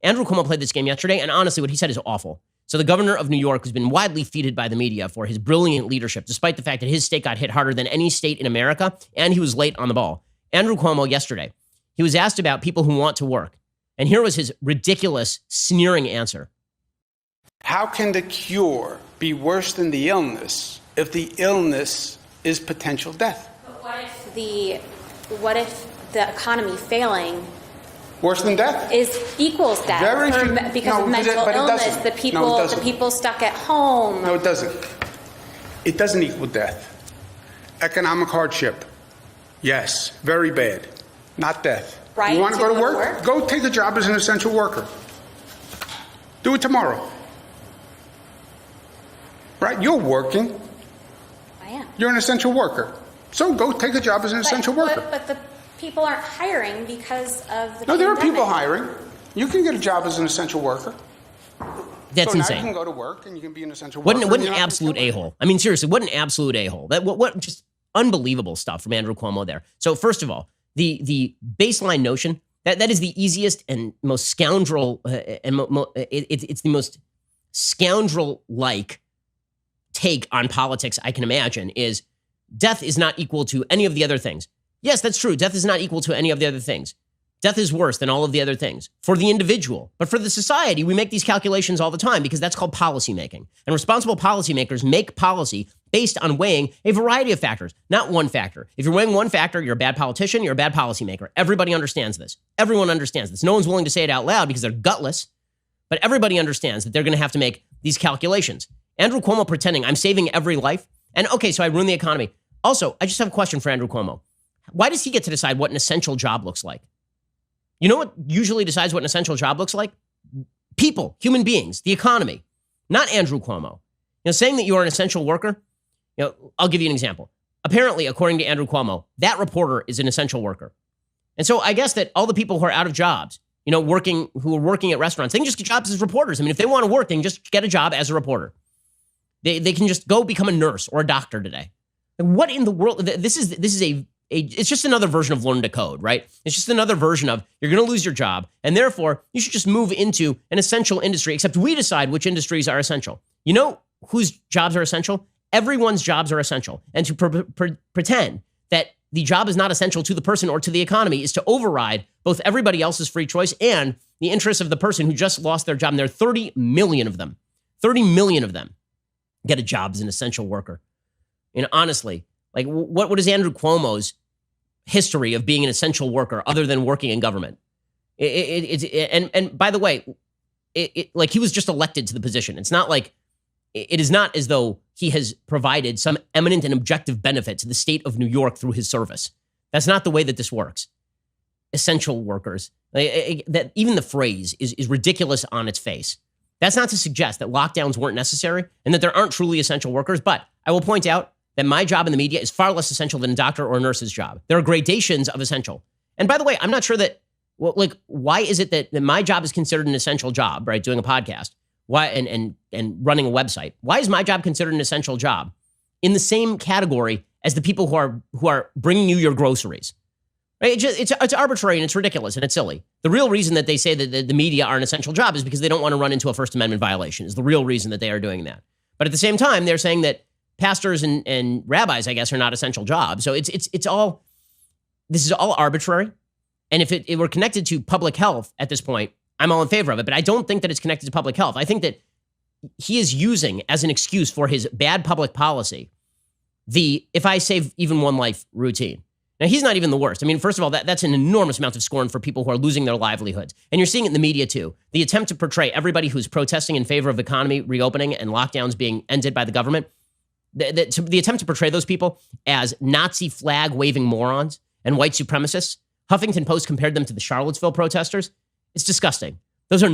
Andrew Cuomo played this game yesterday, and honestly, what he said is awful. So the governor of New York, who's been widely feted by the media for his brilliant leadership, despite the fact that his state got hit harder than any state in America, and he was late on the ball. Andrew Cuomo yesterday, he was asked about people who want to work. And here was his ridiculous, sneering answer. How can the cure be worse than the illness if the illness is potential death? But what if the economy failing worse than death equals death because of mental illness? The people stuck at home. No, it doesn't. It doesn't equal death. Economic hardship, yes, very bad. Not death. Right? You want to go to work? Go take a job as an essential worker. Do it tomorrow. Right? You're working. I am. You're an essential worker. So go take a job as an essential worker. But the people aren't hiring because of the No, there are pandemic. people hiring. You can get a job as an essential worker. That's so insane. Now you can go to work and you can be an essential worker. What an absolute a-hole. I mean, seriously, what an absolute a-hole. What just unbelievable stuff from Andrew Cuomo there. So first of all, the baseline notion that is the easiest and most scoundrel it's the most scoundrel-like take on politics I can imagine is death is not equal to any of the other things. Yes, that's true. Death is not equal to any of the other things. Death is worse than all of the other things for the individual. But for the society, we make these calculations all the time because that's called policymaking. And responsible policymakers make policy based on weighing a variety of factors, not one factor. If you're weighing one factor, you're a bad politician, you're a bad policymaker. Everybody understands this. Everyone understands this. No one's willing to say it out loud because they're gutless, but everybody understands that they're going to have to make these calculations. Andrew Cuomo pretending I'm saving every life. And okay, so I ruined the economy. Also, I just have a question for Andrew Cuomo. Why does he get to decide what an essential job looks like? You know what usually decides what an essential job looks like? People, human beings, the economy, not Andrew Cuomo. Saying that you are an essential worker, I'll give you an example. Apparently, according to Andrew Cuomo, that reporter is an essential worker. And so I guess that all the people who are out of jobs, who are working at restaurants, they can just get jobs as reporters. I mean, if they want to work, they can just get a job as a reporter. They can just go become a nurse or a doctor today. What in the world? This is it's just another version of learn to code, right? It's just another version of you're going to lose your job, and therefore you should just move into an essential industry, except we decide which industries are essential. You know whose jobs are essential? Everyone's jobs are essential. And to pretend that the job is not essential to the person or to the economy is to override both everybody else's free choice and the interests of the person who just lost their job. And there are 30 million of them. 30 million of them get a job as an essential worker. Honestly, like what is Andrew Cuomo's history of being an essential worker other than working in government? And by the way, like he was just elected to the position. It's not like it is not as though he has provided some eminent and objective benefit to the state of New York through his service. That's not the way that this works. Essential workers, that even the phrase is ridiculous on its face. That's not to suggest that lockdowns weren't necessary and that there aren't truly essential workers. But I will point out that my job in the media is far less essential than a doctor or a nurse's job. There are gradations of essential. And by the way, I'm not sure that, why is it that my job is considered an essential job, right? Doing a podcast, why and running a website. Why is my job considered an essential job in the same category as the people who are bringing you your groceries? Right? It's arbitrary and it's ridiculous and it's silly. The real reason that they say that the media are an essential job is because they don't want to run into a First Amendment violation. Is the real reason that they are doing that. But at the same time, they're saying that pastors and rabbis, I guess, are not essential jobs. So this is all arbitrary. And if it were connected to public health at this point, I'm all in favor of it. But I don't think that it's connected to public health. I think that he is using as an excuse for his bad public policy the if I save even one life routine. Now, he's not even the worst. I mean, first of all, that's an enormous amount of scorn for people who are losing their livelihoods. And you're seeing it in the media, too. The attempt to portray everybody who's protesting in favor of economy reopening and lockdowns being ended by the government, the attempt to portray those people as Nazi flag-waving morons and white supremacists. Huffington Post compared them to the Charlottesville protesters. It's disgusting. Those are